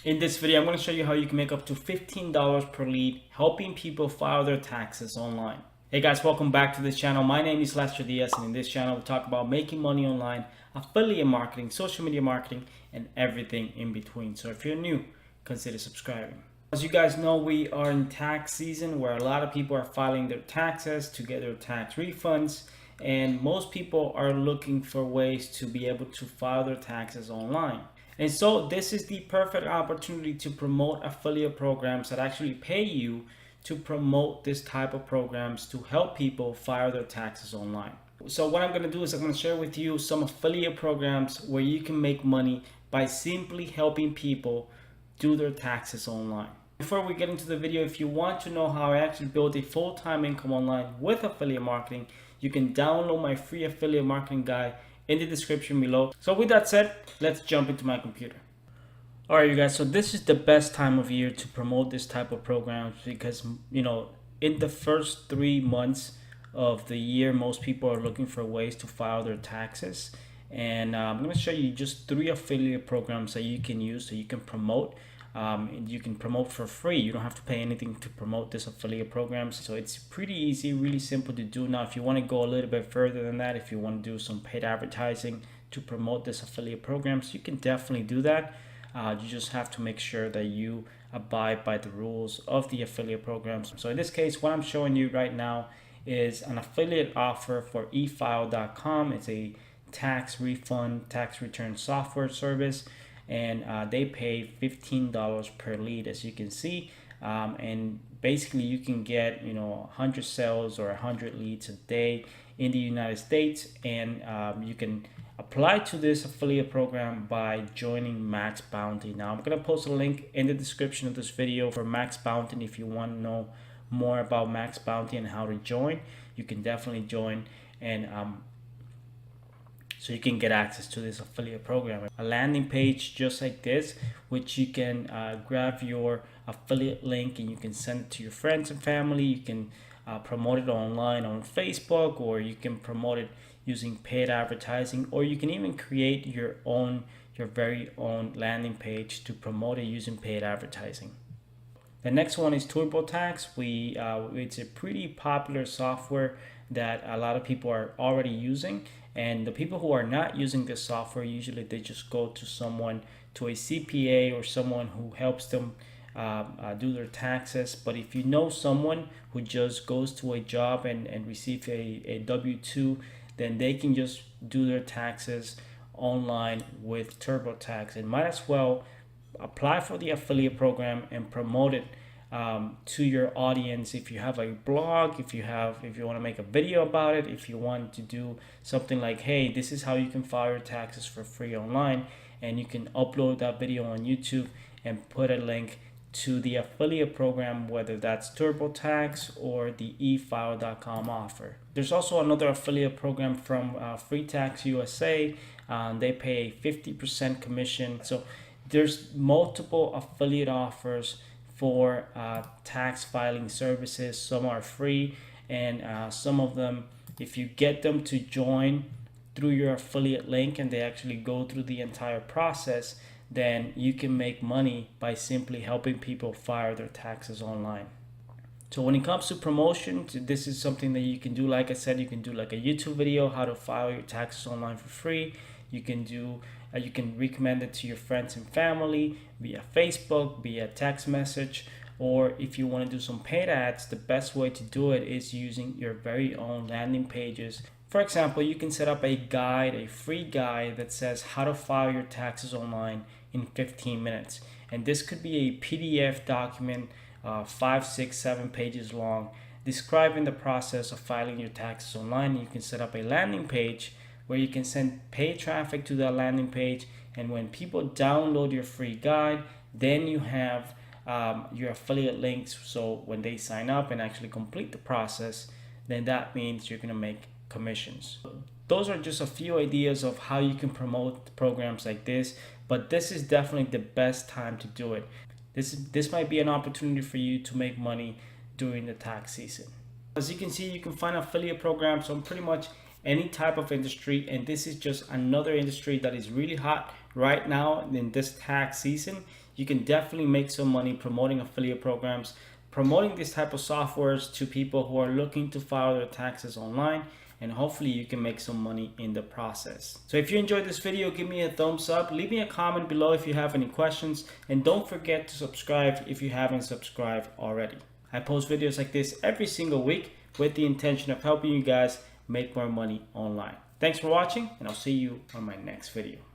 In this video, I'm going to show you how you can make up to $15 per lead helping people file their taxes online. Hey guys, welcome back to this channel. My name is Lester Diaz, and in this channel we talk about making money online, affiliate marketing, social media marketing, and everything in between. So if you're new, consider subscribing. As you guys know, we are in tax season where a lot of people are filing their taxes to get their tax refunds, and most people are looking for ways to be able to file their taxes online. And so this is the perfect opportunity to promote affiliate programs that actually pay you to promote this type of programs to help people file their taxes online. So what I'm going to do is I'm going to share with you some affiliate programs where you can make money by simply helping people do their taxes online. Before we get into the video, if you want to know how I actually build a full-time income online with affiliate marketing, you can download my free affiliate marketing guide in the description below. So with that said, let's jump into my computer. All right, you guys, so this is the best time of year to promote this type of programs because, in the first 3 months of the year, most people are looking for ways to file their taxes. And I'm going to show you just 3 affiliate programs that you can use so you can promote. You can promote for free. You don't have to pay anything to promote this affiliate programs. So it's pretty easy, really simple to do. Now, if you want to go a little bit further than that, if you want to do some paid advertising to promote this affiliate programs, you can definitely do that. You just have to make sure that you abide by the rules of the affiliate programs. So in this case, what I'm showing you right now is an affiliate offer for efile.com. It's a tax refund, tax return software service, and they pay $15 per lead, as you can see. And basically you can get 100 sales or 100 leads a day in the United States, and you can apply to this affiliate program by joining Max Bounty. Now I'm going to post a link in the description of this video for Max Bounty. If you want to know more about Max Bounty and how to join, you can definitely join, and so you can get access to this affiliate program. A landing page just like this, which you can grab your affiliate link and you can send it to your friends and family. You can promote it online on Facebook, or you can promote it using paid advertising, or you can even create your very own landing page to promote it using paid advertising. The next one is TurboTax. It's a pretty popular software that a lot of people are already using, and the people who are not using this software, usually they just go to a CPA or someone who helps them do their taxes. But if you know someone who just goes to a job and receive a W-2, then they can just do their taxes online with TurboTax, and might as well apply for the affiliate program and promote it to your audience. If you have a blog, if you want to make a video about it, if you want to do something like, hey, this is how you can file your taxes for free online, and you can upload that video on YouTube and put a link to the affiliate program, whether that's TurboTax or the efile.com offer. There's also another affiliate program from Free Tax USA. They pay a 50% commission. So there's multiple affiliate offers for tax filing services. Some are free, and some of them, if you get them to join through your affiliate link and they actually go through the entire process, then you can make money by simply helping people file their taxes online. So when it comes to promotion, this is something that you can do. Like I said, you can do like a YouTube video, how to file your taxes online for free. You can recommend it to your friends and family via Facebook, via text message, or if you want to do some paid ads, the best way to do it is using your very own landing pages. For example, you can set up a guide, a free guide that says how to file your taxes online in 15 minutes. And this could be a PDF document, 5, 6, 7 pages long, describing the process of filing your taxes online. You can set up a landing page where you can send paid traffic to that landing page, and when people download your free guide, then you have your affiliate links. So when they sign up and actually complete the process, then that means you're going to make commissions. Those are just a few ideas of how you can promote programs like this, but this is definitely the best time to do it. This might be an opportunity for you to make money during the tax season. As you can see, you can find affiliate programs on pretty much any type of industry, and this is just another industry that is really hot right now in this tax season. you can definitely make some money promoting affiliate programs, promoting this type of softwares to people who are looking to file their taxes online, and hopefully you can make some money in the process. So if you enjoyed this video, give me a thumbs up, leave me a comment below if you have any questions, and don't forget to subscribe if you haven't subscribed already. I post videos like this every single week with the intention of helping you guys make more money online. Thanks for watching, and I'll see you on my next video.